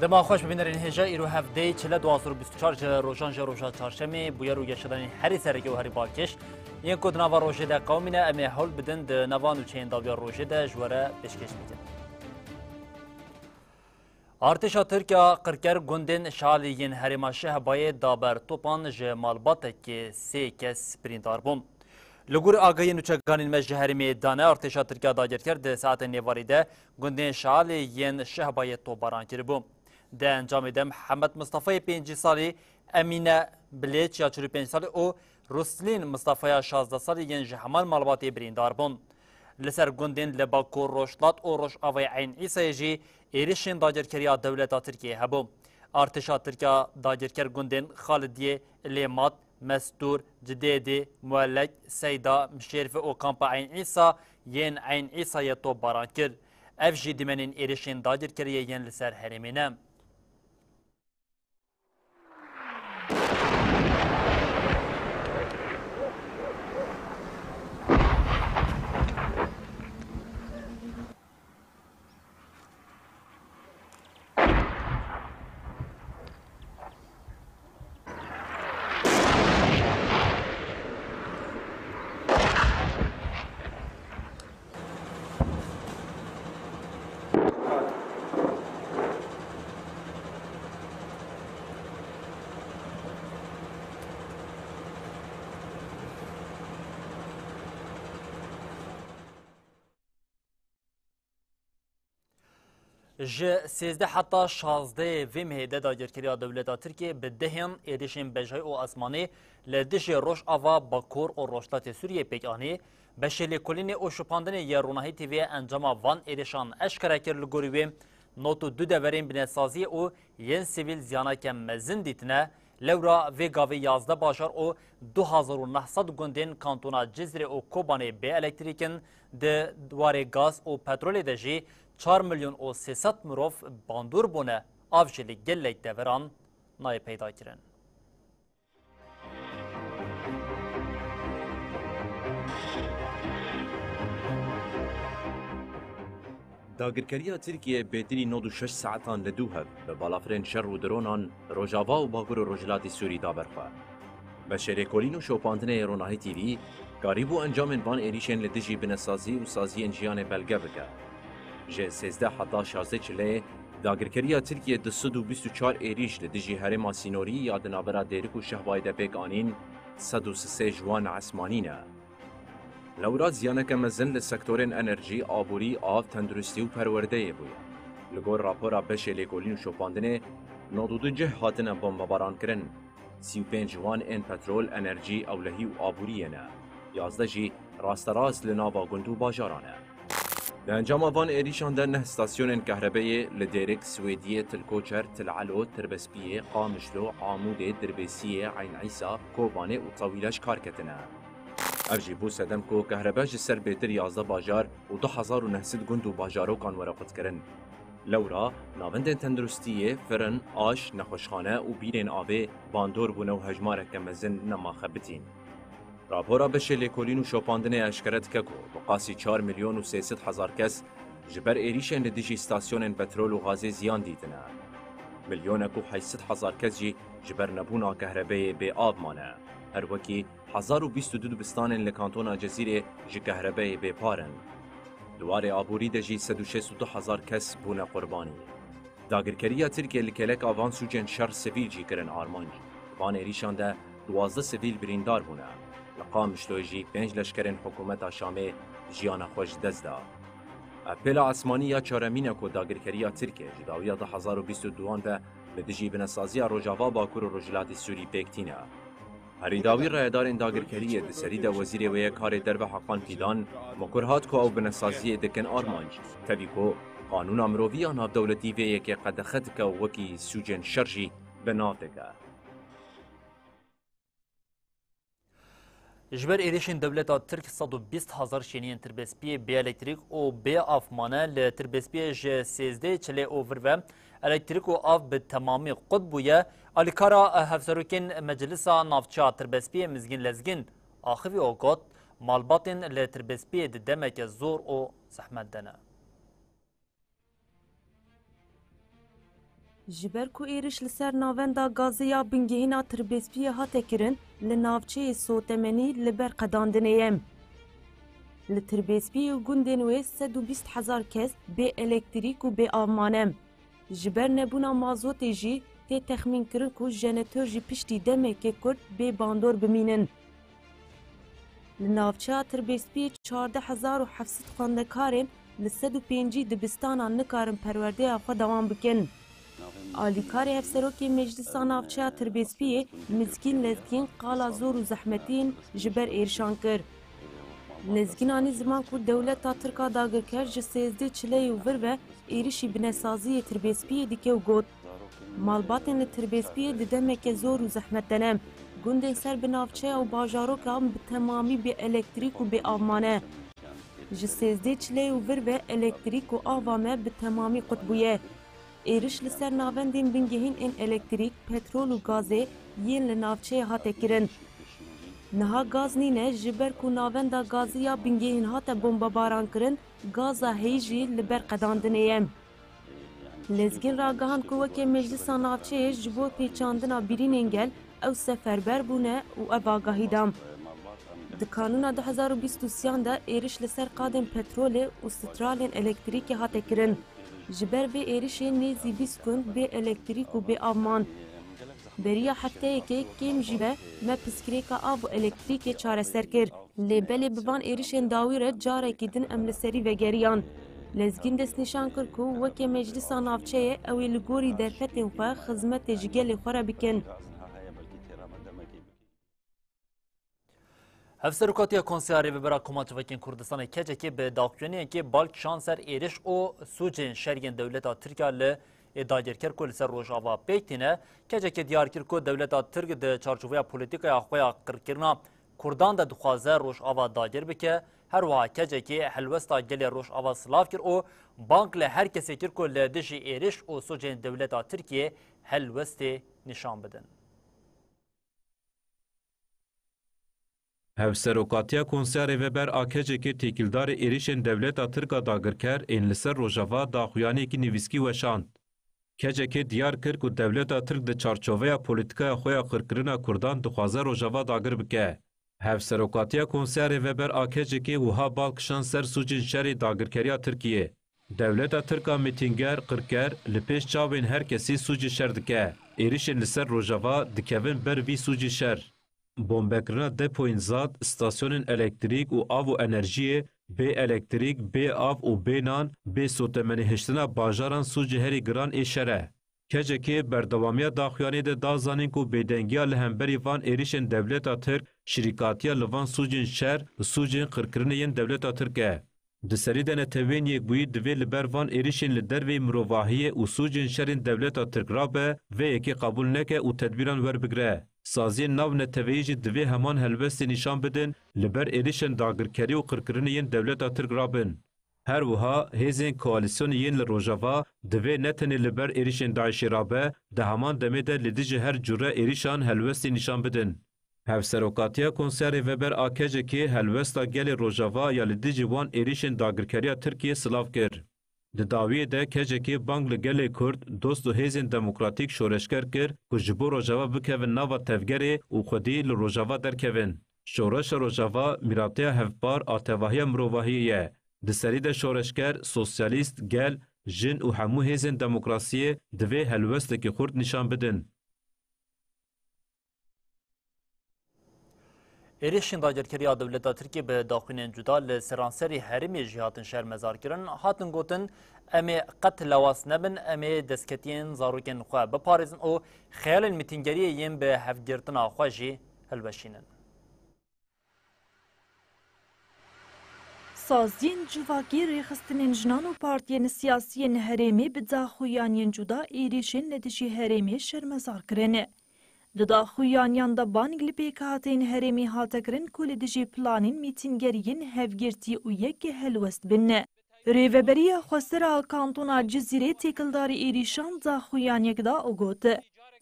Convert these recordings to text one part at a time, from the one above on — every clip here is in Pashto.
دما خوش ببینرین هجا ایرو هفته چله 2024 روزان روزا چهارشنبه بویا رو گشتن هری سرگی و هری باکش این کد نوا روزه ده قومینه امی حول بدن ده نوان و چین داویا روزه ده جوره پیشکش میدن. ارتشا ترکیه قرکر گوندن شالیین هریماشه باید دابر توپان جمالبات که سه کس پرینتار بوم. لگور آگاهی نوچگانین مجهرمی دانه ارتشا ترکیه داگر کرد ساعت نیواریده گوندن شالیین شه باید توباران کرد بوم. ده انجام ده محمد مصطفی 5 سالی امینه بلیچ یا 45 سالی او رسلین مصطفی 16 سالی ین جهمان مالباتی بریندار بون. لسر گوندین لباکو روشلات او روش آوی عین ایسای جی ایریشین داگرکریا دولتا ترکیه هبو. ارتشا ترکیه داگرکر گوندین خالدیه لیمات مستور جدیدی مولک سیدا مشرف او کامپا عین ایسا ین عین ایسای تو باران کرد. اف جی دیمنین ایریشین داگرکریا ین لسر هرمینه. ج 13 حتی 16 وی مهده داگرکریا دولتا ترکیه به دهن ایدیشن بجای او اسمانی لدش روش آوا باکور و روشلات سوریه پیکانی به شلی کلین او شپاندن یا روناهی تیوی انجام وان ایدیشان اشکره کر لگوریوی نوتو دو دورین بنسازی او ین سیویل زیانا که مزن دیتنه لورا وی گاوی 11 باشار او 2900 گوندین کانتونا جزر او کوبانه به الکتریکن ده دواره گاز او پترول دجی 4 میلیون و 300 مروف باندور بونه آفجلی گلک دوران نای پیدا کرن. داگرکریا ترکیه بهتری 96 ساعتان لدوهب به بالافرین شر و درونان روجاوا و باگر و رجلاتی سوری دابرخوا. به شریکولین و شوپاندن روناهی تیوی قریبو انجام وان ایریشن لدجی بنسازی و سازی انجیان بلگه بکه. ج 13 حتی 16 چله داگرکریا ترکیه 224 ایریش لدجی هرما سینوری یا دنابرا دیرک و شهبایده پیکانین 103 جوان عثمانینه. لورا زیانک مزن لسکتورین انرژی، آبوری، آب، تندرستی و پرورده بوده. لگور راپورا بشه لیکولین و شوپاندنه نودو جه هاتنه بمباران کرن. 35 جوان این پترول، انرژی، اولهی و آبوریه نه. 11 جی راست راست لناوا گندو باجارانه. به انجام وان ایریشان در نه استاسیون کهربایی لدیرک، سویدیه، تلکوچر، تلعلو، تربسپیه، قامشلو، عاموده، دربسیه، عین عیسا، کوبانه و طویلش کار کتنه. افجی بو سدم کو کهرباج سر بهتر 11 باجار و 2900 گند و باجارو کان ورقت کرن. لورا ناوند تندرستیه، فرن، آش، نخوشخانه و بیرین آبه باندور بونه و هجماره کمزن نما خبتین. راپورا بشه لیکولین و شوپاندن اشکرت ککو بقاسی 4 میلیون و 300 هزار کس جبر ایریشن لدیجی استاسیون پترول و غاز زیان دیتنه. میلیونک و 800 هزار کس جی جبر نبونا کهربای به آب مانه. هر وکی 1022 دبستان لکانتونا جزیره جی کهربای به پارن. دوار آبوری دجی 162 هزار کس بونه قربانی. داگرکریا ترکیه لکلک آوان سوجن شر سویل جی کرن آرمانج. وان ایریشان ده 12 سویل بریندار بونه. لقام شلوجی 5 لشکرین حکومت شامه جیان خوش دزدا. اپلا عثمانی یا چارمین کو داگرکریا ترکیه جداویات 1022 به لدجی بنسازی روجاوا باکور و رجلاتی سوری پیکتینه. هریداوی رایدارین داگرکریه دسری دا وزیر وی کار درب حقان پیدان مکرهات کو او بنسازی دکن آرمانج تبی کو قانون امروی آناف دولتی وی که قد خد که وکی سوجن شرجی بناتکه. جبر ایریشن دولتا ترک 120 هزار شینین تربسپی به الکتریک و به آفمانه لتربسپی ج 13 چله اوور و الکتریک و آف به تمامی قد بویه الیکارا هفزروکین مجلسا نافچا تربسپی مزگین لزگین آخوی اوگوت مالباتین لتربسپی دمک زور و زحمت دنه. Jiber ku êriş li ser navenda gaziya bingehîna Tirabêspiyê hate kirin li navçeyê sotemenî li ber qedandinê yem. Li Tirabêspiyê û gundên wê 120,000 kes bê elektrîk û bê avmanem. Ji ber nebûna mazotê jî tê texmîn kirin ku jeneratör jî piştî demekê Kurd bê bandor bimînin. Li navçeya Tirabêspiyê 14,700 xwendekarên li 105 dibistanan nikarin perwerdeya xwe dewam bikin. Alîkarê Hevserokê Meclisa Navçeya Tirabêspiyê mizgîn lezgîn qala zor û zehmetîn ji ber êrişan kir. Lezgînanî ziman ku dewleta Tirka dagirker ji 13 çileyê û vir ve êrişî binesaziyê Tirabêspiyê dike û got. Malbatên li Tirabêspiyê di demeke zor û zehmet denem. Gundên ser bi navçeya û bajarokan bi temamî bê elektrîk û bê avmane. Ji 13 çileyê û vir ve elektrîk û ava me bi temamî qutbûye. Êriş li ser navendên bingehîn ên elektrîk, petrol û gazê yên li navçeyê hate kirin. Niha gaz nîne ji ber ku navenda gaziya bingehîn hate bombebaran kirin, gaza hêj jî li ber qedandinê yem. Lezgîn ragihan ku wekî Meclisa Navçeyê ji bo pêçandina birînên gel ew seferber bûne û ev agahî dam. Di kanûna 2023 de êriş li ser qadên petrolê û stralên elektrîkê hate kirin. Ji ber vê êrişê nêzî 20 gund bê elektrîk û bê avman. Beriya hefteyekê kêm jî ve me piskirêka av û elektrîkê çareser kir. Lêbelê bi van êrişên dawî re carekî din em li serî vegeriyan. Lezgîn destnîşan kir ku wekî Meclisa Navçeyê ew ê li gorî derfetên xwe xizmetê ji gelê xwe re bikin. Hevserokatiya Konseryê Vebera Komaçevekên Kurdistanê keçekê bi daxuyaniyekê balk şanser êriş û sûcên şeriyên dewleta Tirkiye li dagirker ku li ser Rojava pêk tîne. Keçekê diyar kir ku dewleta Tirk di çarçoveya polîtîkaya xwe ya qirkirina Kurdan de dixwaze Rojava dagir bike. Her wiha keçekê helwesta gelê Rojava silav kir û bank li her kesê kir ku li dijî êriş û sûcên dewleta Tirkiye helwestê nîşan bidin. Hevserokatiya Konseryê Veber a keçekê têkildarê êrişên dewleta Tirka dagirker ên li ser Rojava daxuyaniyekî nivîskî weşand. Keçekê diyar kir ku dewleta Tirk di çarçoveya polîtîkaya xwe ya qirkirina Kurdan dixwaze Rojava dagir bike. Hevserokatiya Konseryê Veber a keçekê wiha balkişan ser sûcên şerê dagirkeriya Tirkiyê. Dewleta Tirka mîtînger, qirker li pêş çavên her kesî sûcê şer dike. Êrişên li ser Rojava dikevin ber vî sûcê şer. Bombekirina depoyên zad, stasyonên elektrîk û av û enerjiyê, bê elektrîk, bê av û bê nan, bê sotemenî hiştina bajaran sûcê herî giran ê şer e. Keçekê berdewamiya daxuyanê de da zanîn ku bêdengiya li hemberî van êrişên dewleta Tirk, şîrîkatiya li van sûcên şer, sûcên qirkirinê yên dewleta Tirk e. Di serî de netewên yekbûyî divê li ber van êrişên li dervê mirovahiyê û sûcên şerên dewleta Tirk rabe, vê yekê qebûl neke û tedbîran werbigire. Saziyên nav neteweyî jî divê heman helwestê nîşan bidin li ber êrişên dagirkerî û qirkirinê yên dewleta Tirk rabin. Her wiha hêzên koalîsyonê yên li Rojava divê ne tenê li ber êrişên Daişê rabe, di heman demê de li dijî her cure êrişan helwestê nîşan bidin. Hevserokatiya Konseryê Veber a keçekê helwesta gelê Rojava ya li dijî wan êrişên dagirkeriya Tirkiye silav kir. Di dawiyê de keçekê bang li gelê Kurd, dost û hêzên demokratîk şoreşker kir ku ji bo Rojava bikevin nava tevgerê û xwedî li Rojava derkevin. Şoreşa Rojava mîratiya hevpar a tevahiya mirovahiyê ye. Di serî de şoreşker, sosyalîst, gel, jin û hemû hêzên demokrasiyê divê helwestekî xurt nîşan bidin. Êrişên dagirkeriya dewleta Tirkiye bi daxuyanên cuda li seranserî herêmê jî hatin şermezar kirin. Hatin gotin em ê qet lewas nebin, em ê destketiyên zarokên xwe biparêzin û xeyalên mîtîngeriyê yên bi hevgirtina xwe jî hilweşînin. Saziyên civakî rêxistinên jinan û partiyên siyasî herêmê bi daxuyaniyên cuda êrişên li dijî herêmê şermezar kirin. Di daxuyaniyan de banig li pêkhatên herêmê hate kirin ku li dijî planên mîtîngeriyên hevgirtî û yekê helwest bin. Rêveberiya xwesera kantona Cizîrê têkildarê êrîşan daxuyaniyek da û got.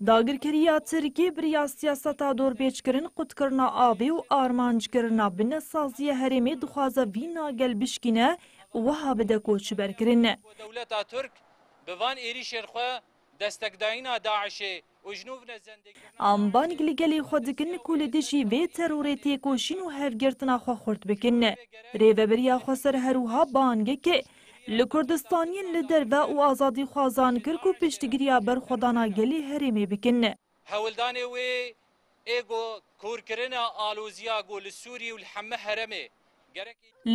Dagirkeriya Tirkiye biriya siyaseta dorpêçkirin, qutkirina avê û armancikirina binesaziya herêmê dixwaze vî nagel bişkîne û wiha bide koçberkirin. Dewleta Tirk bi van êrişên xwe دستگداینا داعش و جنوبنا زندگی آمبان گلی خود کن کل دشی و تروریتی کوشین و هفگرتنا خو خورد بکن ریوبریا خسر هروها بانگه که لکردستانین لدر و آزادی خوازان کرد و پشتگیریا بر خدانا گلی هرمی بکن هولدان و ایگو کورکرنا آلوزیا گول سوری و الحمه هرمه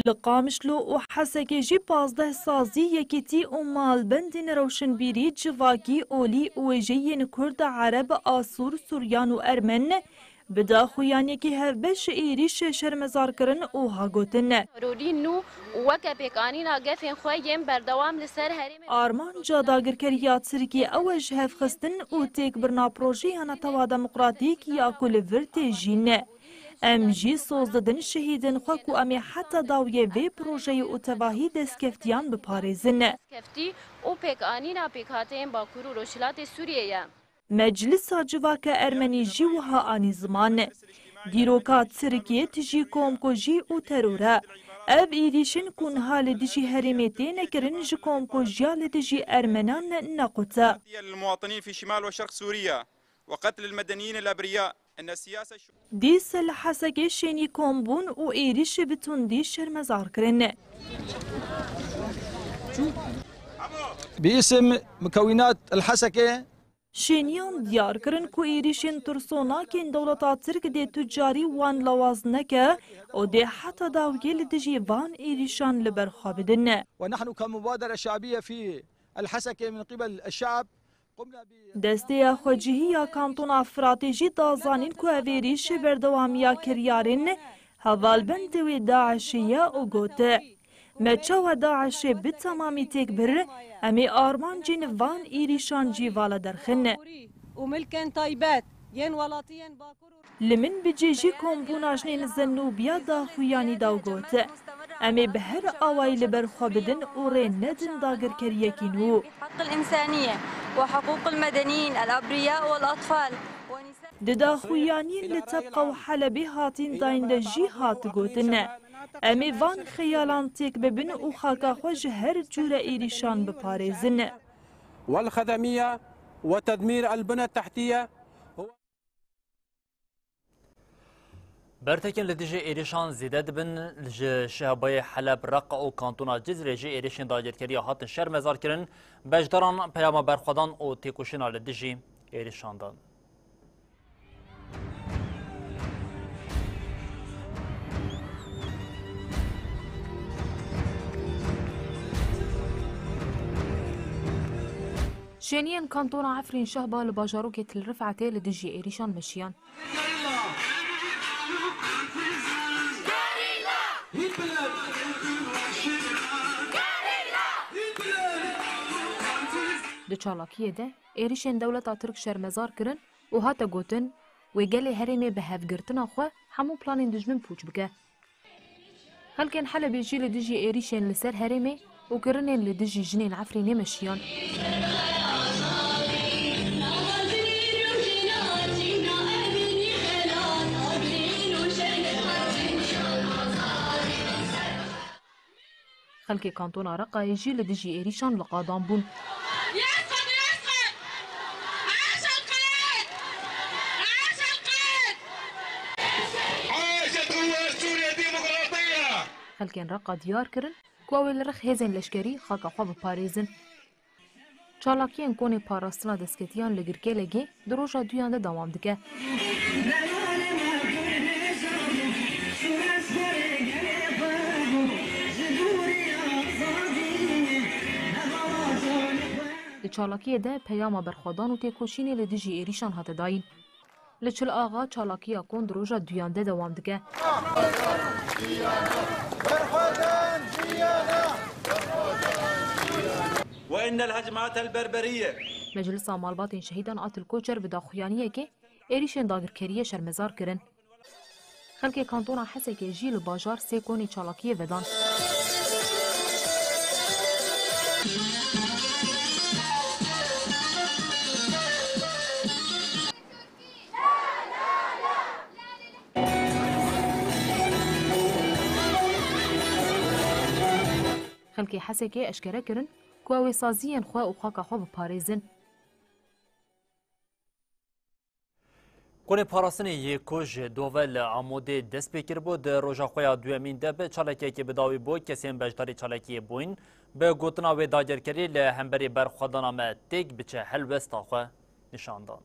لقامشلو و حسکه جی 15 سازی یکیتی و مالبندین روشنبیری جواکی اولی و جیین کرد عرب آسور سوریان و ارمن بدا خویانی که هفبش ایریش شرمزار کرن او ها گوتن رورینو وکا پیکانینا گفین خواهیم بردوام لسر هریم آرمان جا داگرکریات سرکی اوش هف خستن او تیک برنا پروژی هانا توا دموقراتیک یا کل ورتی جینه ام جی سوزدن شهیدن خواکو امی حتی داویه وی پروژه او تواهی دستکفتیان بپارزن دستکفتی او پیکانینا پیکاتین باکورو روشلات سوریه مجلس جواک ارمنی جی وها آنی زمان دیروکات سرکیه تجی کومکو جی او تروره اف ایریشن کن حال دجی هرمتی نکرن جی کومکو جیال دجی ارمنان نقوتا المواطنين في شمال وشرق سوريا وقتل المدنيين الأبرياء ان السياسة دیس الحسکه شینی کومبون و ایریش بتوندی شرمزار کرن باسم مكونات الحسكة شینیان دیار کرن کو ایریشن ترسونا کن دولتا ترک دی تجاری وان لوازنکه و دی حتی داوگیل دجی وان ایریشان لبرخابدن ونحن كمبادرة شعبية في الحسكة من قبل الشعب قمنا دسته خوجهی یا کانتون افراتیجی دازانین کو اویریش بردوامیا کریارن هوالبند و داعشیه و گوته مچاو داعش به تمامی تک بر امی آرمان جین وان ایریشان جیوالا درخن وملكن طيبات ين ولاتين باكور لمن بجيجي كومبوناجنين زنوبيا دا خوياني داو گوت امی بهر آوائل برخوابدن و رین ندن داگر کریکینو حق الإنسانية وحقوق المدنيين الأبرياء والأطفال ددا خویانین لتبقى و حلبی هاتین داین دا جی هات گوتن امی وان خیالان تیک ببن و خاکا خوش هر جور ایریشان بپارزن والخدمية وتدمير البنى التحتية برتكن لديجي إيريشان زيادة دبن شهباي حلب رقة و كانتونا جزر جي إيريشن داجر كريا هات شر مزار كرن بجداران پیام برخودان و تيكوشنا لديجي إيريشان دان شانيان كانتونا عفرين شهبة لباجاروكي تل رفعتي لديجي إيريشان مشيان د چالاکیه ده ایریشن دولتا ترک شرمزار کرن و هاتا گوتن و گلی هرمی به هفگرتنا خواه همو پلانین دجمن پوچ بکه هلکن حلبی جی لدیجی ایریشن لسر هرمی و کرنین لدیجی جنین عفرینی مشیان خلکی کانتونا رقا یجی لدیجی ایریشان لقادان بون خلکین رقا دیار کرن کواویل رخ هزین لشکری خاکا خواب پاریزن چالاکیان کونی پاراستنا دسکتیان لگرکه لگی دروژا دویانده دوام دکه چالاکیه ده پیاما برخوادان و تیکوشینی لدیجی ایریشان هات داین لچل آغا چالاکیه کن دروژا دویانده دوام دکه وإن الهجمات البربرية مجلس مالبات شهیدان آتل کوچر به داخویانیه که ایریشن داگرکریه شرمزار کرن خلک کانتونا حسه که جیل باجار سه کونی چالاکیه ودان خلکی حسه که اشکره کرن کواوی سازیان خواه و خاکا خواه بپاریزن Konê parastinê yê ku ji dovel amodê dest pê kiribû di roja xwe ya duyemîn de bi çalakekê bidawî bû kesên beşdarî çalakiyê bûyîn bi gotina wê dagerkerî li hemberî berxwedana me têk biçe helwesta xwe nişandan.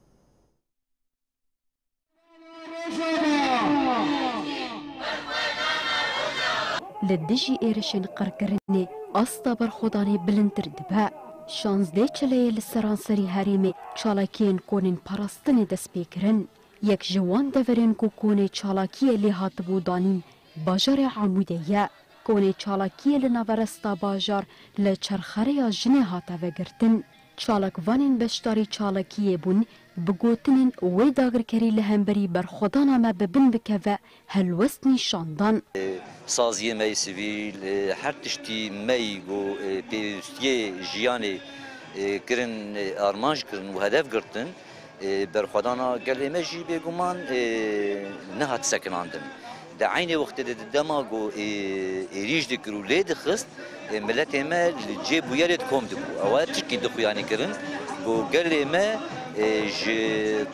Li dijî êrişên qirkirinê asta berxwedanê bilindtir dibe. 16 çileyê li seranserî herêmê çalakiyên konên parastinê dest pê kirin. Yek ji wan deverên ku konê çalakiyê lê hatibû danîn bajarê Amûdê ye. Konê çalakiyê li naveresta bajar li çerxereya jinê hate vegirtin. Çalakvanên beşdarî çalakiyê bûn bi gotinên wê dagirkerî li hemberî berxwedana me bi bin bikeve helwest nîşandan. Saziyê me sivîl, her tiştî me got pêwîstiyê jiyanê kirin armanj kirin û hedef girtin, berxwedana gelê me jî bêguman nehat sekinandin. Di aynê wextê de di dema got êrîj dikir û lê dixist, milletê me li cê bûyerê kom dibû. Ew Tirkî dixuyanî kirin, got gelê me ji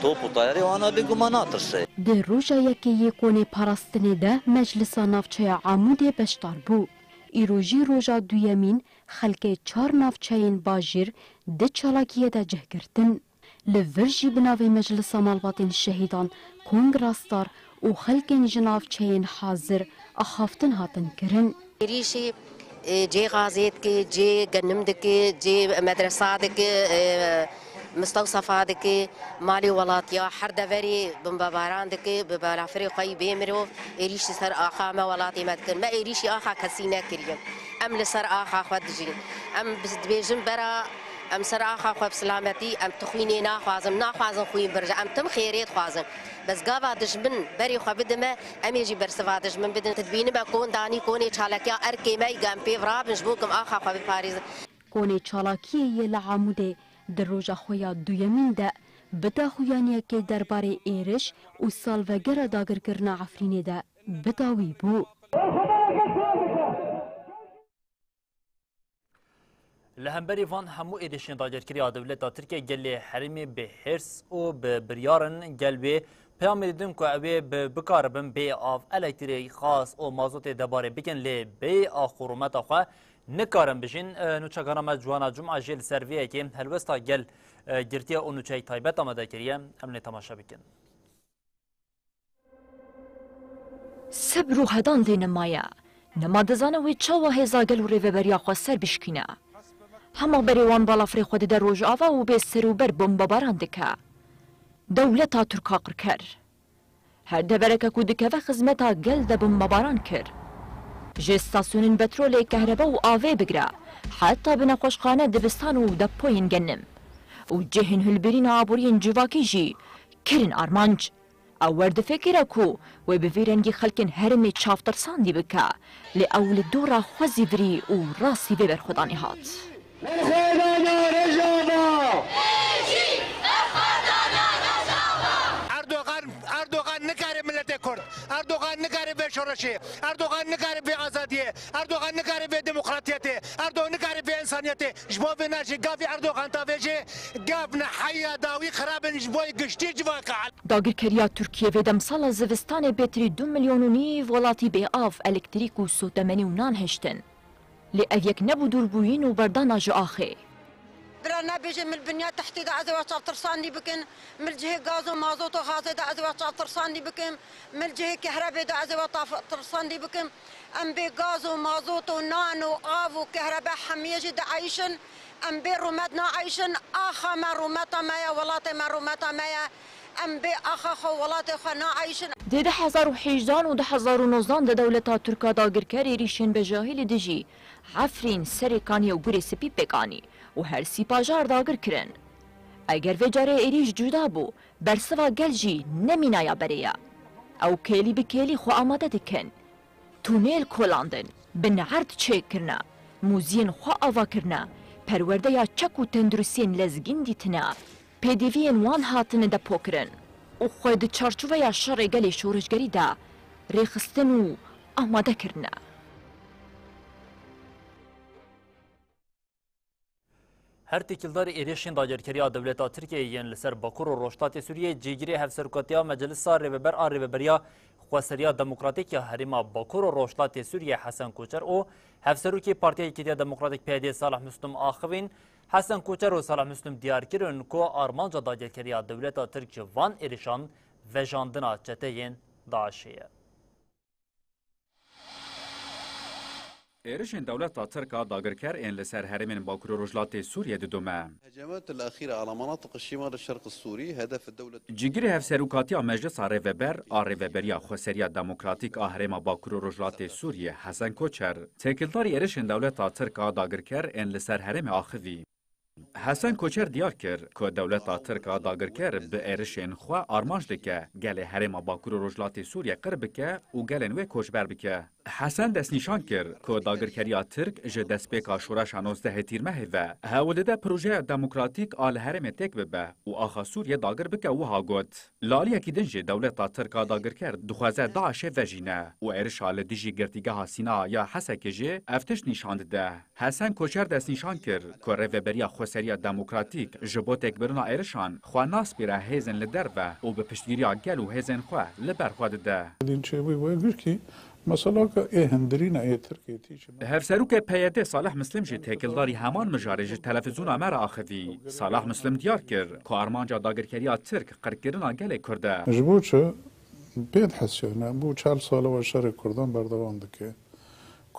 top û tayarê wana bêguman natirse. Di roja yekê yê konê parastinê de meclisa navçeya Amûdê beşdar bû. Îro jî roja duyemîn xelkê çar navçeyên bajêr di çalakiyê de cih girtin. Li vir jî bi navê meclisa malbatên şehîdan kongrasdar û xelkên ji navçeyên hazir axaftin hatin kirin. êrîşê cê gazê dike, cê genim dike, cê medresa dike, مستوصفا دکه مالی ولاتیا هر دوری بمباران دکه به بالافری خواهی بیمرو ایریشی سر آخا ما ولاتی مدکن ما ایریشی آخا کسی نکریم ام لسر آخا خود جین ام بیجم برا ام سر آخا خو بسلامتی ام تخوینی ناخوازم خوین برج ام تم خیریت خوازم بس گاوا دشمن بری خو بدمه امیجی برسوا دشمن بدن تدبین ما کون دانی کونی چالکیا ارکی می گام پیورا بنجبوکم آخا خو بپاریز کونی چالاکیه ل عموده در روژا خویا دویمین ده بدا خویانیه که درباره ایرش و سالوگر داگر کرنا عفرینه ده بداوی بو. لهمبری وان همو ایدشین داگرکری دولتا ترکیه گلی حرمی به حرس و به بریارن گلبی پیام دیدن که اوی بکاربن بی آف الکتری خاص و مازوت دباره بکن لی بی آخورومت آخواه نکارم بجین نوچگانا ما جوانا جمعه جیل سرویه که هلوستا گل گرتیه و نوچه تایبت آمده کریه امنی تماشا بکن. سبرو هدان دی نمایه نما دزانه وی چاوا هزا گل و ریوبریا خواه سر بشکینه همه بریوان بالافری خود در روژ آوا و به سر و بر بمباران دکه دولتا ترکا قرکر هر دبرکه که دکه و خزمتا گل ده بمباران کر جستاسیون بترول کهربا و آوه بگره حتی بناخوشخانه دبستان و دپوین گنم و جهن هلبرین آبورین جواکی جی کرن آرمانج او ورد فکره کو و بفیرنگی خلکن هرمی چافتر ساندی بکه لی اول دورا خوزی بری و راسی ببر خدانی هات اردوغان نکاره ملت کرد، اردوغان نکاره به شورشی، اردوغان نکاره به آزادیه، اردوغان نکاره به دموکراتیت، اردوغان نکاره به انسانیت. جواب نشی گاوی اردوغان تاویجه گاو نحیا داوی خراب نجبوی گشتی جواقع. داگرکریا ترکیه و دمسال زوستان بتری 2 میلیون و نیو ولاتی به آف الکتریک و سوتمنی و نان هشتن. لی اویک نبودول بوین و بردان جو آخه. درنا بيجي من البنيات تحتي دا ازواج ترصاني بكن من الجهه غاز ومازوت وغاز دا ازواج ترصاني بكن من الجهه كهرباء دا ازواج ترصاني بكن ام بي غاز ومازوت ونان واف وكهرباء حميه دا عايشن ام بي روماتنا عايشن اخا ما روماتا مايا ولاتي ما روماتا مايا ام بي اخا خو ولاتي خنا عايشن دي 2018 و 2019 دا دولتا ترکا داگرکری ریشن به جاهل دجی عفرین سرکانی و گوری سپی پکانی و هر سی پاجار داگر کرن. اگر وجاره ایریش جدا بو برسوا گل جی نمینایا بریا او کلی به کلی خو آماده دکن تونیل کولاندن بن عرض چه کرنا موزین خو آوا کرنا پرورده یا چک و تندرسین لزگین دیتنا پیدیوین وان هاتن دا پوکرن و خود چارچوه یا شر گل شورشگری دا ریخستن و آماده کرنا. هر تکیلدار ایریشین داگرکریا دولتا ترکیه ین لسر باکور و روشتات سوریه جیگیری هفسرکاتیا مجلس ریببر ریببریا خواسریا دموکراتیک یا هریما باکور و روشتات سوریه حسن کوچر او هفسروکی پارتیای کتیا دموکراتیک پیادی صالح مسلم آخوین حسن کوچر و صالح مسلم دیار کرن کو آرمانجا داگرکریا دولتا ترک وان ایریشان و جاندنا چتین داعشیه. ایرشین دولت ترکا داگرکر این لسر هرمین باکور روجلات سوريا ددوما. الهجمات الأخيرة على مناطق الشمال الشرق السوري هدف الدولة. جيجري هفسروكاتيا مجلس ريفبر ريفبريا خوسريا ديمقراطيك هرما باكور روجلات سوريا حسن كوچر تكلداري ایرشین دولت ترکا داگرکر این لسر هرم آخوی. حسن کوچر دیار کرد که دولت ترکا داگرکر به ایرشین خو آرمانج دکه گل هرم باکور روجلات سوریا قرب که و گل نوی کوچبر بکه. حسن دست نشان کرد که داگرکریا ترک جه دستپیکا شورش 19 تیر مهوه هولده پروژه دموکراتیک آل هرم تک ببه و آخا سوریا داگر بکه و ها گوت. لالیه که دنج دولت ترکا داگرکر دخوازه داعش وجینه و ایرش آل دیجی گرتیگاه سینا یا حسکه جه افتش نشاند ده. حسن کوچر دست نشان کرد که ریوبریا خوسریا دموکراتیک جبوتک برنا ایرشان خوا ناس بیره هیزن لدربه و به پشتگیریا گل و هیزن خوا لبر خواد ده. مثلا که هندرین ای ترکیه تیچ. هفسروک پیاده صالح مسلم جی تکلداری همان مجارج تلفزیون امر آخوی. صالح مسلم دیار کرد که آرمانجا داگرکریا ترک قرکرنا گل کرده. جبوچه بید حسیانه بو 40 سال و شر کردن بردوام دکه.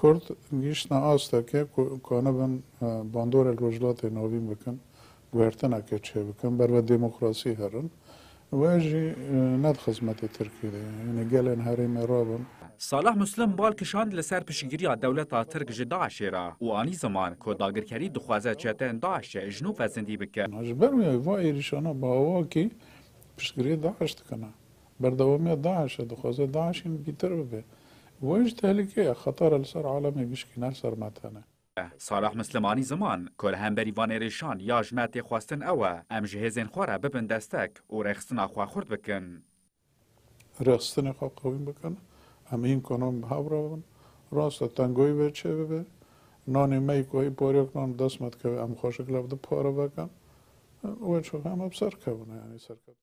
کرد گیشنا آسته که کانه بن باندور الرجلات نوین بکن گوهرتنا که چه بکن بر دموکراسی هرن واجی ند خدمت ترکیه یعنی گلن هریم رابن. صالح مسلم بالکشاند لسر پشگیری دولت ترک داعش را و آنی زمان که داگرکری دخوازه چتن داعش جنوب و زندی بکن. اجبر میای و ایریشانا با واکی پشگیری داعش کنه. بردوامی داعش دخوازه داعش این بیتر ببه. ویش تهلیکه خطر لسر عالمی بشکنال سر متنه. صالح مسلمانی زمان که همبری وان ایریشان یا جمعت خواستن اوه ام جهزین خواره ببن دستک و رخصتن خوا خورد بکن. رخصتن خوا قویم بکن. همین کنم هاورون راست تنگوی به چه ببه نانی می کوی پاریک نان دست مت که ام خوشک لبده پاره بکن و چه هم ابسر کنه یعنی سر کنه.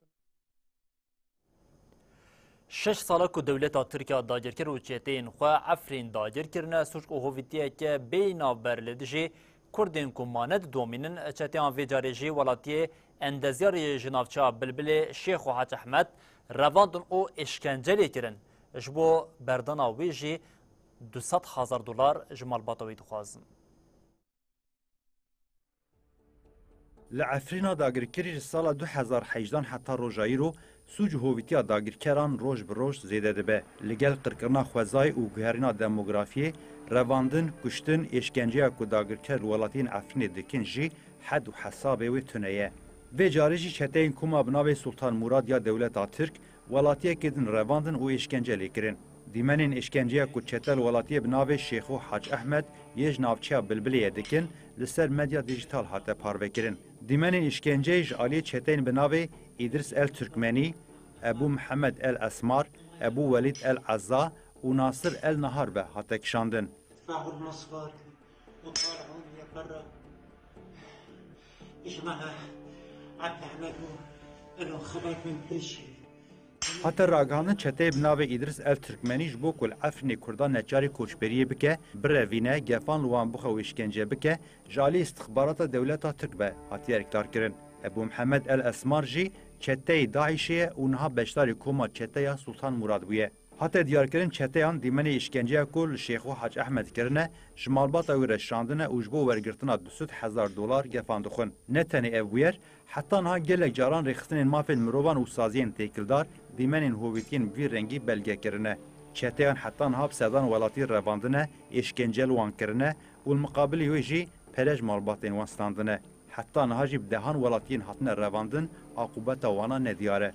6 ساله که دولت ترکیه داگرکر و چتین خو عفرین داگرکرنه سوچ او هویتیه که بینا برلدجی کردین که ماند دومینن چتیان ویجارجی ولاتی اندزیار جنافچا بلبل شیخ و حاج احمد رواندن او اشکنجلی کرن جبو بردانا ویجی $200,000 جمال باطوی دخوازن. لعفرینا داگرکری سال 2018 حتی روژایی رو سوج هویتیا داگرکران روش بروش زیده دبه لگل قرقرنا خوزای و گهرینا دموگرافی رواندن کشتن اشکنجه که داگرکر ولاتین افرین دکن جی حد و حسابه و تنیه و جارجی چتین کما بناوی سلطان مراد یا دولت ترک ولاتیه کدن رواندن و اشکنجه لیکرن. دیمنین اشکنجه که چتل ولاتیه بناوی شیخو حاج احمد یج ناوچیا بلبلیه دکن لسر مدیا دیجیتال حتی پارو کرن. دیمنین اشکنجه جالی چتین بناوی ادریس الترکمنی، ابو محمد الاسمار، ابو ولید العزا و ناصر النهار به حتی کشاندن. فاعل مصفار وطالعون يا برا اسمها عبد احمد انه خبر من كل شيء. حتی راگهاندن چته بناوی ادریس الترکمنی جبو کل افرین کردان نچاری کوچبریه بکه بروینه گفان لوان بخو اشکنجه بکه جالی استخبارات دولت ترک به حتی ارکتار کرن. ابو محمد الاسمار جی چته داعشه اونها بشتاری کوما چته سلطان مراد بویه. حتی دیار کرن چته آن دیمن اشکنجه کل شیخ و حاج احمد کرنه جمالبات او رشاندنه اوجبو ورگرتنا $200,000 گفان دخون. نتنی اویر حتی آنها گلک جاران رخصتن مافل مروان و سازین تکلدار دیمنین هویتین وی رنگی بلگه کرنه. چته آن حتی آنها بسیدان ولاتی رواندنه اشکنجه لوان کرنه و المقابلی ویجی پرج مالباتین وانستاندنه. حتی آنها جی بدهان ولاتین حتن رواندن عقوبت وانا ندیاره.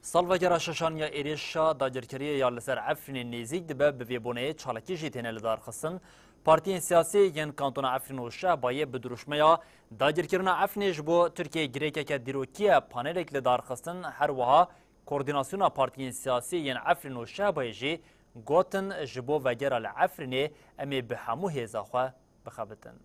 سالوگرا ششانیا ایریشا داگرکری یا لسر عفرین نیزیک دبه بویبونه چالکی جیتینه لدار خستن پارتین سیاسی ین کانتون عفرین و شعبایه بدروشمه یا داگرکرنا عفرینش بو ترکیه گریکه که دیروکیه پانلک لدار خستن هر وها کوردیناسیونا پارتین سیاسی ین عفرین و شعبایه جی گوتن جبو وگرا لعفرینه امی به همو هیزا خواه بخبتن.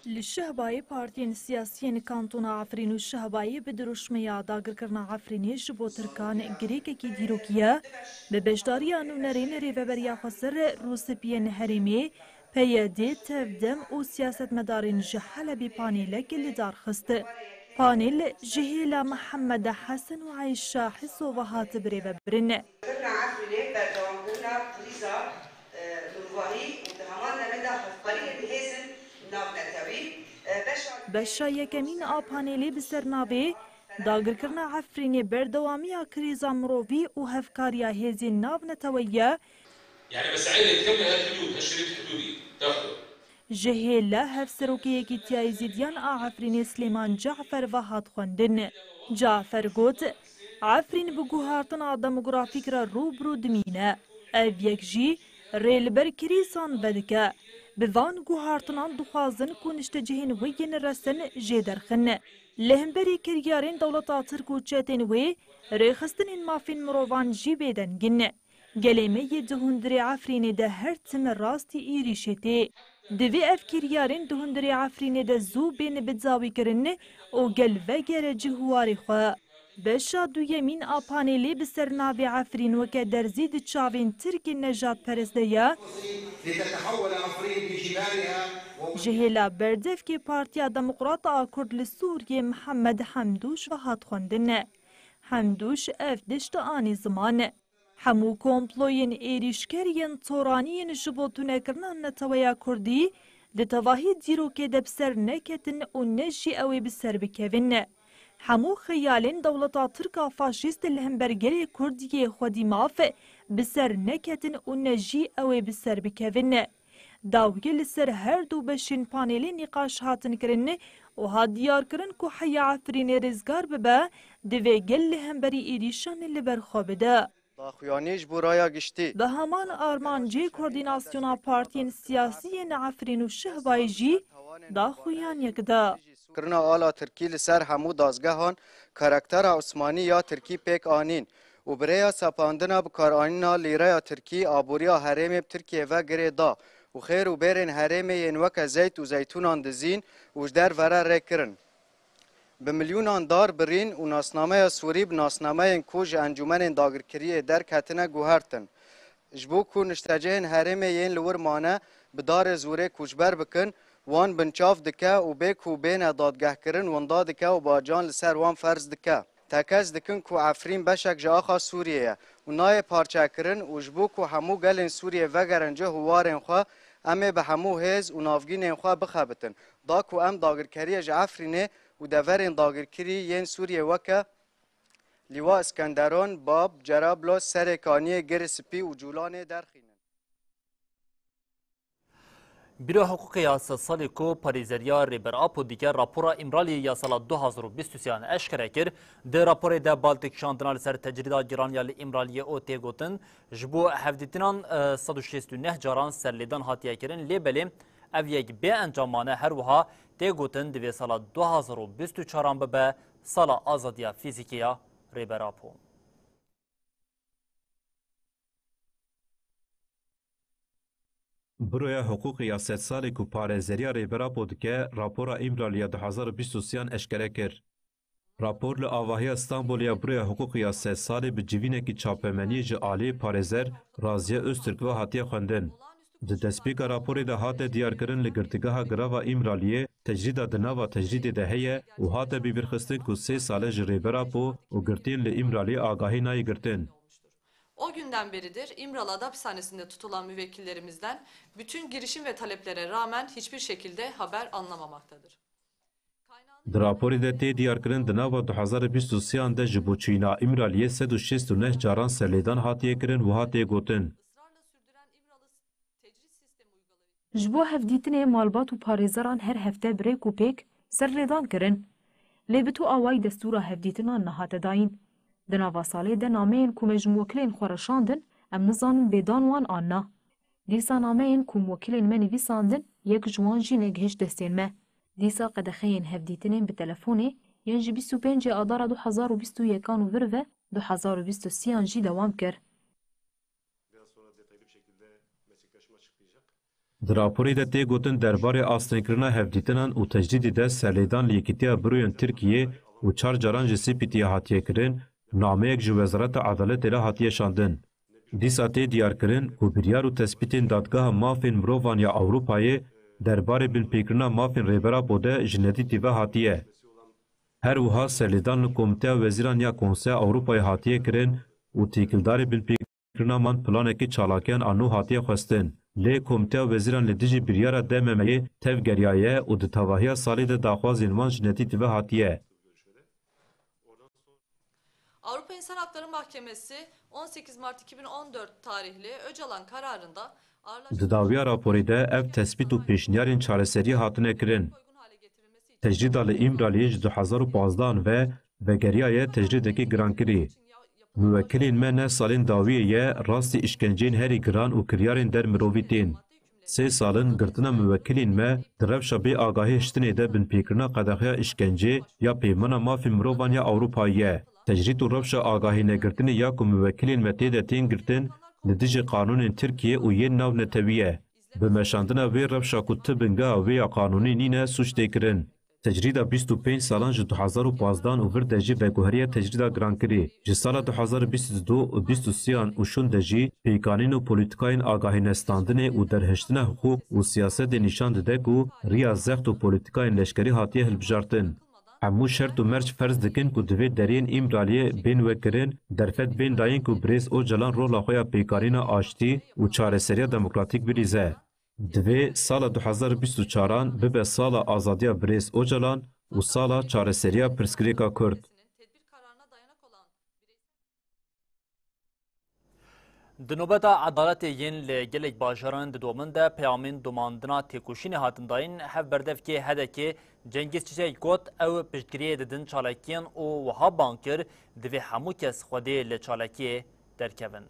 للشهباية بارتين سياسيين كانتونا عفرين والشهباية بدروشمية داگر کرنا عفريني جبو تركان گريكا كي ديروكيا ببشداري انو نرين ريفبريا خسر روسبيين هرمي پيادي تفدم و سياست مدارين جحل ببانيلك اللي دار خست بانيل جهيلا محمد حسن وعيشة حسو وهات بريفبرن كنا عفريني بردوام كنا قريزة نواري ودهمان نمدا خفقرية بهيزن بشا یکمین آپانیلی بسرناوی داگر کرنا عفرینی بردوامی کریزا مروفی و هفکاریا هزی ناو نتویه يعني مساعدة تكمل هالحدود هالشريط الحدودي تاخده جهيلا هفسروكي يكي تيايزيديان عفرين سليمان جعفر وهات خوندن جعفر قوت عفرين بگوهارتنا دموگرافيك را روبرو دمينه اف يكجي ريلبر كريسان بدكه بوان گوهارتنان دخوازن كونشتجهين وين رسن جيدرخن لهمبري كريارين دولتا تركو چتين وي ريخستن مافين مروفان جي بيدن جن گلمه دهندري عفرين ده هر تم راستي ايريشتي دوی اف كريارين دهندري عفرين ده زو بين بدزاوي کرن او گل وگر جهواري خواه بشا دو يمين آپانيلي بسرناوي عفرين وكا درزيد تشاوين ترك النجات پرستيا لتتحول عفرين بجبالها جهيلا بردف كي بارتيا ديمقراطا كرد لسوريا محمد حمدوش وهات خوندن حمدوش اف دشت آني زمان همو كومبلوين ايريشكرين طورانين جبوتونه کرنان نتويا كردي دتواهي ديرو كي دبسر نكتن و نجي اوي بسر بكوين همو خيالين دولتا تركا فاشيست الهمبرگري كردية خودي ماف بسر نكتن و نجي اوي بسر بكوين داوگي لسر هر دو بشين پانيلي نقاش هاتن کرن و ها ديار کرن كو حيا عفرين رزگار ببا دوه گل همبري ايريشان اللي برخوابه ده داخویانیش برایا گشتی به همان آرمانجی کوردیناسیونا پارتین سیاسی عفرین و شهبای جی داخویان یکدا کرنا آلا ترکی لسر همو دازگهان کاراکتر عثمانی یا ترکی پیک آنین و بریا سپاندنا بکار آنینا لیریا ترکی آبوریا حریم ترکیه و گره دا و خیر و بیرین حریم ینوک زیت و زیتونان دزین وجدر ورا رکرن بمليونان دار برين و ناسنامه سوري بناسنامه كوج انجمن داگرکری در کتنه گوهرتن جبو کو نشتجهن هرم ين لور مانه بدار زوره کوچبر بکن وان بنچاف دکه و بیک و بین دادگه کرن وان دادکه و باجان لسر وان فرض دکه تکز دکن کو عفرین بشک جاخا سوریه و نای پارچه کرن و جبو کو همو گلن سوریه وگرنجه هوارن خواه امه به همو هز و نافگین خواه بخبتن دا کو ام داگرکری جعفرینه و دورین داگرکری ین سوریه وکه لیوا اسکندران باب جرابلو سرکانی گرسپی و جولان درخینن بیرو حقوق یاسا سالی کو پاریزریا ریبر آپو دیگر راپورا امرالی یا سال 2023 اشکره کر ده راپور ده بالتک شاندنال سر تجریدا گران یا امرالی او تیگوتن جبو هفدیتنان 169 جاران سرلیدان هاتیه کرن لیبلی او یک به انجامانه هر وها تیگوتن دوی سال 2024 به سال آزادیا فیزیکیا ریبر آپو. برویا حقوق یاست سالی کو پارێزeriya rêbera podike rapora îmraliya 2023 eşkere kir. Rapor li avahiya İstanbulya bرویا حقوق یاست salê bi civînekî çapemeniyê ji aliyê parêzer Raziye Öztürk ve hatiye xwendin. Di destpêka raporê de hate diyarkirin li girtîgeha girava îmraliyê tecrîda di nava tecrîdê de heye û hate bîbîrxistin ku 3 sale ji rêbera po û girtiyên li îmraliyê agahî nayê girtin. O günden beridir İmralı Ada Hapishanesi'nde tutulan müvekkillerimizden bütün girişim ve taleplere rağmen hiçbir şekilde haber alınamamaktadır. Di raporê de tê diyarkirin di nava 2023 de ji bo çîna îmraliyê 169 caran serlêdan hatiye kirin û hatiye gotin. Ji bo hevdîtinê malbat û parêzeran her hefte birêk û pêk serlêdan kirin. Lê bi tu awayî destûra hevdîtinan nehate dayîn. Di nava salê de nameyên ku me ji mwekilên xwe reşandin, em nizanin bêdan wan an na. Dîsa nameyên ku mwekilên me nivîsandin, yek ji wan jî negihîşt destên me. Dîsa qedexeyên hevdîtinên bi telefonê yên ji 25 adara 2021 û vir ve 2023 jî dewam kir. Di raporê de tê gotin derbarê astênkirina hevdîtinan û tecdîdê de serlêdan li Yekîtiya Birûyên Tirkiyê û 4 caran ji Sêpîtiyê hatiye kirin, nameyek ji Wezareta Edaletê re hatiye şandin. Dîsa tê diyarkirin ku biryar û tespîtên Dadgeha Mafên Mirovan ya Ewropayê derbarê binpêkirina mafên rêbera Bode ji nedîtî ve hatiye. Her wiha serlêdan li Komîteya Wezîran ya Konseya Ewropayê hatiye kirin û têkildarê binpêkirina man planekî çalakiyan a nû hatiye xwestin. Lê Komîteya Wezîran li dijî biryara DMM'yê tev geriyaye û di tevahiya salê de daxwazên wan ji nedîtî ve hatiye. Avrupa İnsan Hakları Mahkemesi 18 Mart 2014 tarihli Öcalan kararında Di dawiya raporê de ev tespît û pêşniyarên çareseriyê hatine kirin. Tecrîda li İmraliyê ji 2015 ve vegeriyaye tecrîdekî girankirî. Müvekkilên me ne salên dawiyê ye rastî işkenceyên herî giran û kiryarên dermirovî tên. 3 salin girtina müvekkilên me di rewşa bê agahî hiştinê de binpêkirina qedexiya işkencê ya pêmana mafên mirovan ya Ewropayê ye. Tecrîd û rewşa agahî negirtinê ya ku müvekkilên me tê de tên girtin li dijî qanûnên Tirkiye û yên nav netewî ye. Bi meşandina vê rewşa ku ti bingeha wê ya qanûnî nîne suç tê kirin. Tecrîda 25 salan ji 2015 û vir de jî veguheriya tecrîda girankirî. Ji sala 2022 û 23 û şûn de jî pêkanîn û polîtikayên agahînestandinê û derheştina hukuk û siyasetê nîşan dide ku riya zext û polîtikayên leşkerî hatiye hilbijartin. Hemû şert û merc ferz dikin ku divê deriyên İmraliyê bên vekirin derfet bên dayên ku Birêz Öcalan rola xwe ya pêkarîna aştî û çareseriya demokratîk bilîze. Divê sala 2024 bibe sala azadiya Birêz Öcalan û sala çareseriya Pirsgirêka Kurd. Di nobeta edaletê yên li gelek bajaran di domin de peyamên domandina têkoşînê hatin dayîn hev berdevkê hedekê Cengiz Çiçek got ew piştgiriyê didin çalakiyan û wiha ban kir divê hemû kes xwedê li çalakiyê derkevin.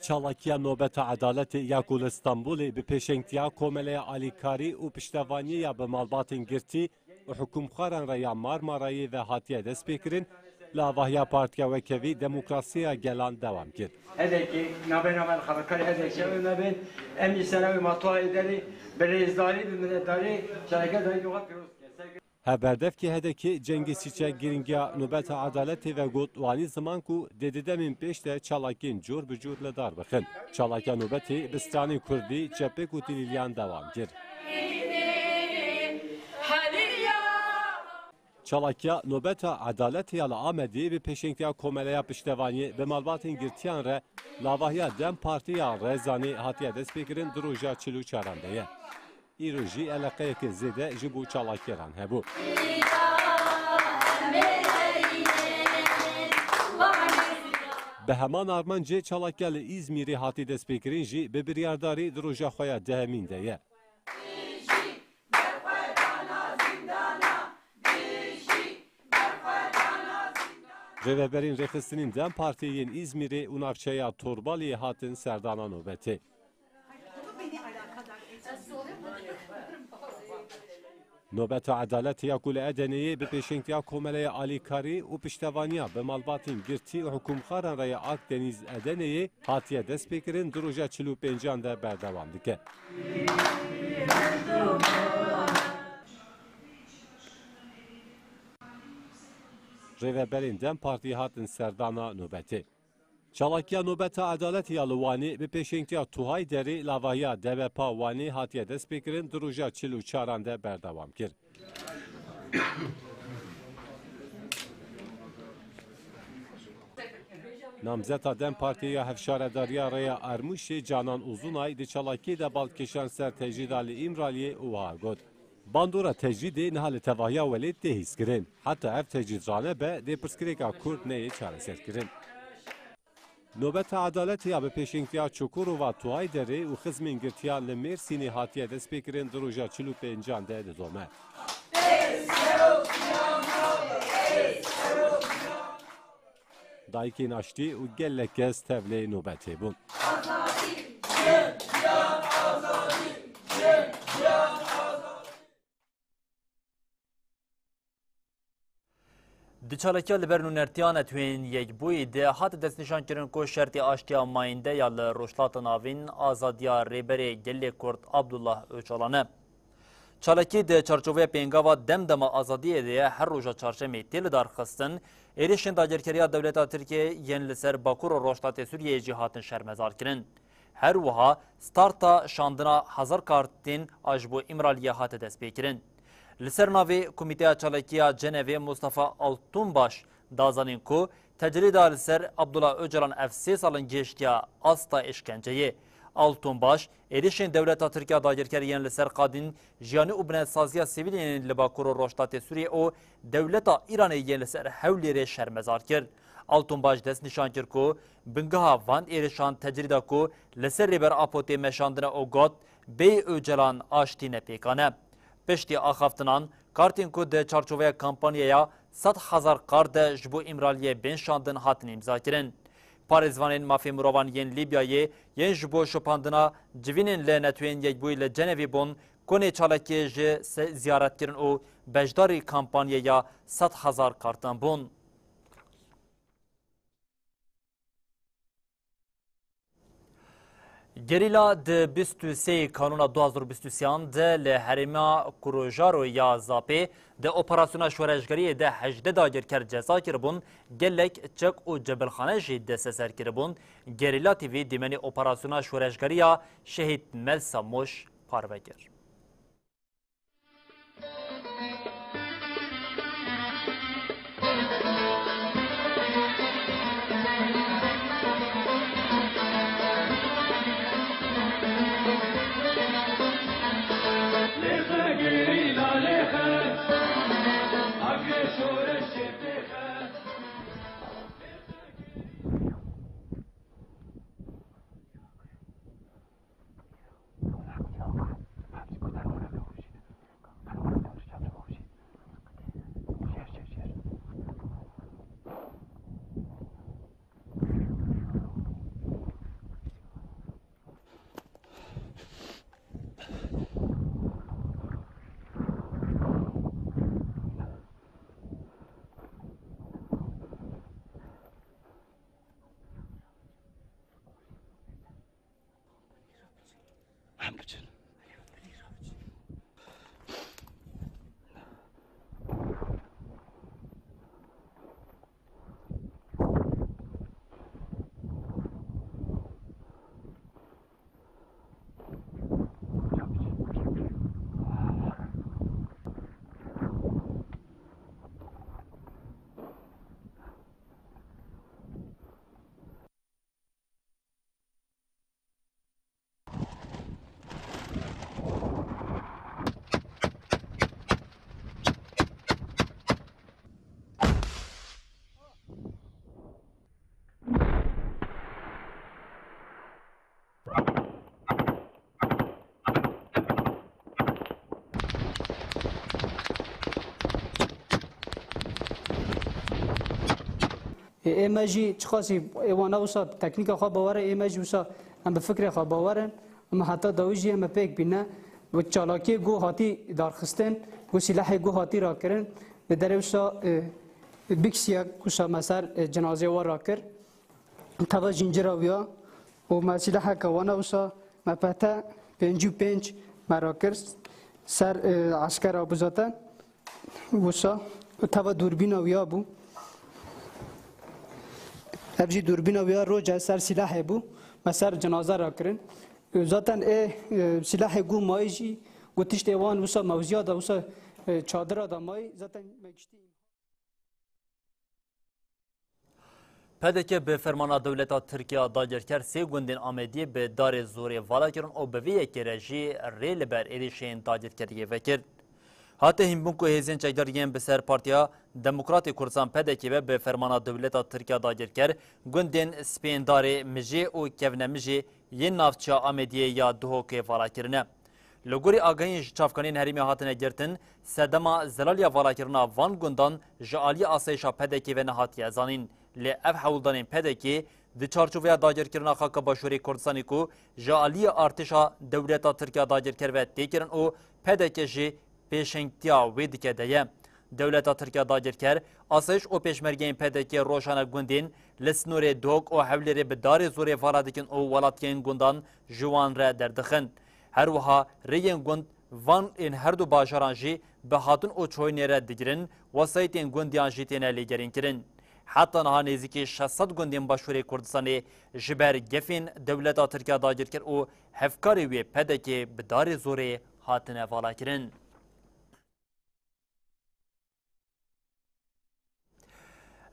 Çalakiya nobeta edaletê ya ku li Stenbolê bi pêşengtiya Komeleya Alîkarî û piştevaniya bi malbatên girtî û hikûmxwaran re ya Marmarayê ve hatiye destpêkirin, li avahiya Partiya Wekevî Demokrasiya Gelan dewam kir. Hedekî navbena xebakarî hedekî ew nebin em jî ser ew matwayê derê bi rêzdarî bi minnetdarî çalakê dayî yoxa pîroz Heberdevkê hedekê Cengiz Çiçek giringiya nobeta edaletê ve got wanî ziman ku dêdidemên pêş de çalakên cor bi cor li dar bixin. Çalakiya nobetê bi stranên Kurdî, çepek û tilîliyan dewam kir. Çalakiya nobeta edaletê ya li Amedê bi pêşengtiya Komeleya Piştevaniyê bi malbatên girtiyan re lavahiya Dem Partiya Rezanê hatiye destpêkirin di roja 44 de ye. îro jî eleqeyekê zêde ji bo çalakîran hebû. Bi heman armancê çalakiya li İzmîrê hatî destpêkirin jî bi biryardarî di roja xwe ya dehemîn de ye. Rêveberên rêxistinên Dem Partiyên İzmîrê û navçeya Torbaliyê hatin serdana nobetê. Nobeta edaletê ya ku li Edeneyê bi pêşengtiya Komeleya Alîkarî û piştevaniya bi malbatên girtî û hikûmxwaran re ya Akdeniz Edeneyê hatiye destpêkirin di roja 45 de berdewam dike. Rêveberên Dem Partiyê hatin serdana nobetê. Çalakiya nobeta edaletê ya li Wanê bi pêşengtiya Tuhayê derê lavahiya DVP Wanê hatiye destpêkirin di roja 44 de berdewam kir. Namzeta Dem Partiyê ya hevşaredariya Rêya Ermûşê Canan Uzunay di çalakiyê de balkêşan ser tecrîda li İmraliyê û wiha got. Bandora tecrîdê niha li tevahiya welê tê hîskirin. Heta ev tecrîd rane be dê pirsgirêka Kurd neyê çareserkirin. Nobeta edaletê ya bi pêşengtiya Çukurova Tuhayê derê û xizmên girtiya li Mêrsînê hatiye destpêkirin di roja 45 de didome. Dayikên aştî û gelek kes tevlê nobetê bûn. Diçalekya li ber nûnertiyan etwên yekbûyî de hat destnîşankirin ku şertê aştiya mayînde ya li rojhilata navîn azadiya rêberê gelê Kurd Abdullah Öcalan e. Çalekî di çarçoveya pêngava demdema azadiyê de her roja çarşemê tê li darxistin, êrişên dagerkeriya dewleta Tirkiye yên li ser Bakur û Rojhilatê Sûriyeyê jî hatin şermezar kirin. Her wiha starta şandina hezar kartên a ji bo İmraliyê hate destpêkirin. Li ser navê Komîteya Çalekiya Cenevê Mustafa Altunbaş dazanîn ku tecrîda li ser Abdullah Öcalan ev 3 salên gêştiya asta işkenceyê. Altunbaş êrişên dewleta Tirkiya dagirkeriyên li ser qadîn jiyanî û binetsaziya sivîlên li Bakur û Rojhilatê Sûriyê û dewleta İranê yên li ser hewlêrê şermezar kir. Altunbaş dest nîşan kir ku bingeha van êrişan tecrîda ku li ser rêber Apotê meşandine û got bê Öcalan aştîne pêkane. Piştî axaftinan kartên ku di çarçoveya kampanyeya 100,000 kar de ji bo İmraliyê bên şandin hatin îmzakirin. Parêzvanên mafê mirovan yên Lîbyayê yên ji bo şopandina civînên li netwên yekbûyî li Cenevê bûn, konê çalekê ji ziyaretkirin û beşdarî kampanyeya 100,000 kartan bûn. Gerîla di 23 Kanûna 2023 de li herêma Kurojaro ya Zapê di operasyona şoreşgeriyê de 18 dagirker ceza kiribûn, gelek çek û cebilxane jî desteser kiribûn. Gerîla TV dîmenî operasyona şoreşgeriya Şehîd Melsa Moş parve kir. ئێمە ژی چخواسی ئێوانە وسا تەکنیکە خوا باوەرە ئێمە ژی وسا ئەم بە فکرێ خوا باوەرن ئەمە هەتا داویژی ئەمە پێک بینە و چالاکیê گو هاتی دارخستن گو سیلahê گو هاتی rakirin li derê wisa biksiya wisa me ser cenazê we rakir teva jîncira wiya û me silaheka wana wisa me pete 55 me rakir ser askera buzatan wisa teva dûrbîna wiya bû ev jî dûrbîna wiya roja ser silahê bû me ser cenaze rakirin zaten silahê gu mayî jî got tiştê wan wisa mewziya da wisa çadira da mayî zaten me giştî Pedeke bi fermana dewleta Tirkiya dagirker sê gundên Amediyê bi darê zorê vala kirin û bi vê yekê re jî rê li ber êrişên dagirkeriyê vekir. Hate hînbûn ku hêzên çekdariyên bi ser Partiya Demokratê Kurdistan pedekê ve bi fermana dewleta Tirkiya dagirker gundên spêndarê Mijê û Kevnemijê yên navçeya Amediyê ya Duhokê vala kirine. Li gorî agahiyên ji çavkanên herêmê hatine girtin, sedema zelaliya valakirina van gundan ji aliyê asayişa pedekê ve nehatiye zanîn. Li ev hewldanên pedekê di çarçoveya dagirkirina Xaka Başûrê Kurdistanê ku ji aliyê artêşa dewleta Tirkiya dagirker ve têkirin û pedekê jî pêşengtiya wê dike de ye. دولتا ترکیه داگیرکر آسایش او پیشمرگین پدکی روشانه گوندین لسنور دوک او حولی بدار زور فالادکن او ولاتین گوندان جوان را دردخن. هر وها ریین گوند وان این هر دو باجرانجی به هاتون او چوی را دیگرن و سایتین گوندیان جیتین لیگرین کرن. حتی نها نزدیکی 600 گوندین باشوری کردستان جبر گفین دولتا ترکیه داگیرکر او هفکاری وی پدکی بدار زور هاتن والا کرن.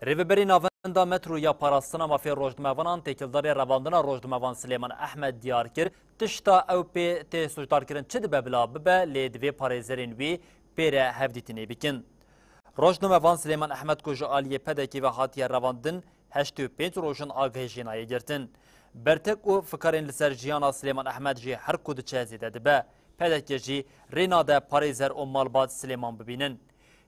ریوبری ناوندا مترو یا پاراستنا مافی روجدموانان تکیلداری رواندنا روجدموان سلیمان احمد دیار کر تشتا او پی تی سوجدار کرن چه دبه بلا ببه لیدوی پاریزرین وی پیره هفدیتینی بکن. روجدموان سلیمان احمد کجا آلیه پدکی و حاتی رواندن 85 روشن آگه جینایی گرتن. برتک او فکرین لسر جیانا سلیمان احمد جی هر کود چه زیده دبه پدکی جی رینا ده پاریزر و مالباد سلیمان ببینن.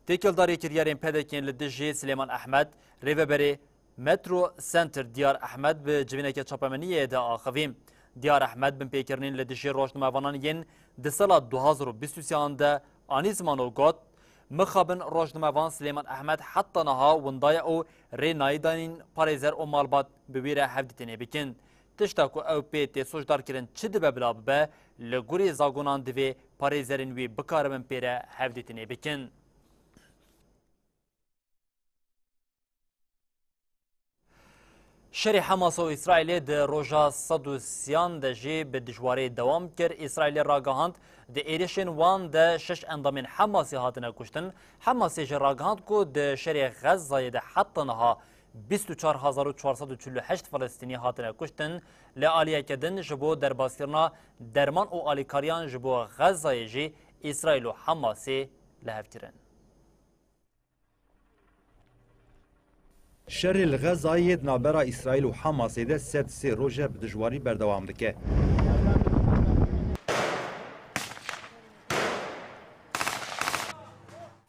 تکیلداری کریارین پدکین لدجی سلیمان احمد ریوبری مترو سنتر دیار احمد به جوینه که چاپمنیه ده آخویم. دیار احمد بن پیکرنین لدجی روشنموانان ین ده سال 2023 ده آنی زمانو گوت مخابن روشنموان سلیمان احمد حتی نها وندای او ری نایدانین پاریزر و مالبات بویره هفدیتینه بکن. تشتاکو او پی تی سوچدار کرن چه دبه بلا ببه لگوری زاگونان دوی پاریزرین وی بکاربن پیره هفدیتینه بکن. شری حماس و اسرائیل ده روژا 130 ده جی به دجواری دوام کرد. اسرائیل راگهاند ده ایریشن وان ده 6 اندامین حماسی هاتنه کشتن. حماسی جه راگهاند که ده شری غزه ده حتی نها 24448 فلسطینی هاتنه کشتن. لعالیه کدن جبو در باسترنا درمان و آلیکاریان جبو غزه جی اسرائیل و حماسی لحف کرن. شر الغزایê navbera İsraîl û Hamasê de sed sê roje bi dijwarî berdewam dike.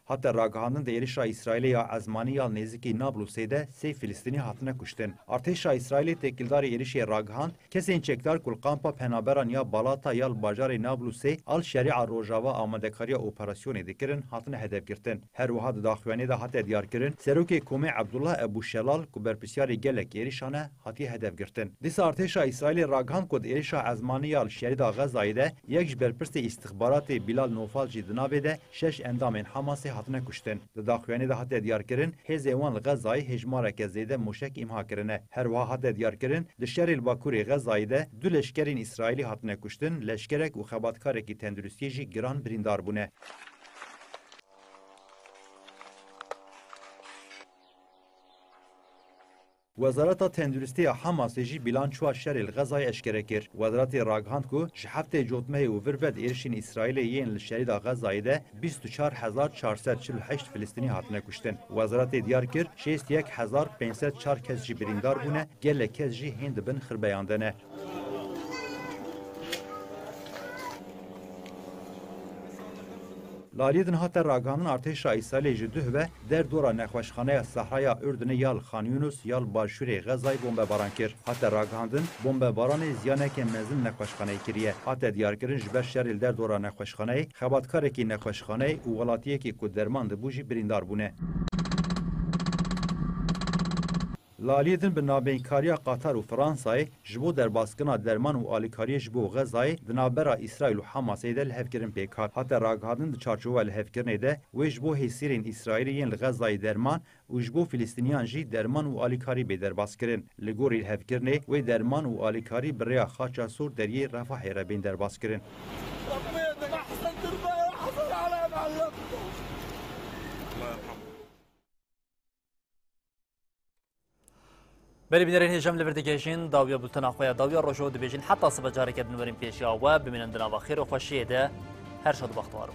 Hatta ragihandin de êrişa İsraîlê ya ezmanî ya nêzîkî Nablusê de sê Filîstînî hatine kuştin. Artêşa İsraîlê têkildarê êrişê ragihand kesên çekdar ku kampa penaberan ya Balata ya li bajarê Nablusê al şerîa rojava amadekariya operasyonê dikirin hatine hedefgirtin. Her wiha di daxuyanê de hate diyarkirin serokê Komê Abdullah Ebu Şelal ku berpisyarê gelek êrişan e hatiye hedefgirtin. Dîsa artêşa İsraîlê ragihand ku êrişa ezmanî ya li şerîda Xezayê de yek ji berpirsê îstixbaratê Bilal Nofal jî di navê de 6 endamên Hamasê hatine kuştin. Di daxuyanê de hate diyarkirin hêzê wan li Xezayê hejmareke zêde mûşek îmha kirine. Her wiha hate diyarkirin di şerê li Bakurê Xezayê de du leşkerên İsraîlî hatine kuştin, leşkerek û xebatkarekî tenduristiyê jî giran birîndar bûne. Wezareta Tenduristiya Hamasê jî bilançoya şerê li Xezayê eşkere kir. Wezaretê ragihand ku ji heftê cotmehê û virbed êrişên İsraîlê yên li şerîda Xezayê de 24448 Filîstînî hatine kuştin. Wezaretê diyar kir 61504 kes jî birîndar bûne, gelek kes jî hên dibin xirbeyandene. Laliyedin hatta raganın artêşa İsraîlê ji duh ve derdora nexweşxaneya Sahraya Ürdünê ya li Xan Yunus ya li başûrê Xezayê bombebaran kir. Hatta ragihandin bombebaranê ziyaneke mezin nexweşxaneyê kiriye. Hatta diyarkirin ji ber şerê li derdora nexweşxaneyê xebatkarekî nexweşxaneyê û welatiyekî ku derman dibû jî birîndar bûne. Laliyedin bi navbeynkariya Qatar û Fransayê ji bo derbaskirina derman û alîkariyê ji bo Xezayê di navbera İsraîl û Hamasê de li hevkirin pêk hat. Hatta ragihandin di çarçova li hevkirinê de wê ji bo hêsîrên İsraîlî yên li Xezayê derman û ji bo Filîstîniyan jî derman û alîkarî bê derbaskirin. Li gorî li hevkirinê wê derman û alîkarî bi rêya xaça Sûr deriyê Refahê re bên derbaskirin. بله بینرین هجام لبردگیشین داویا بولتن آخویا داویا روشو دبیجین حتی صبح جاری کردن ورین پیشیا و بمینن دنا و خیر و خوشیه ده هر شد وقت وارو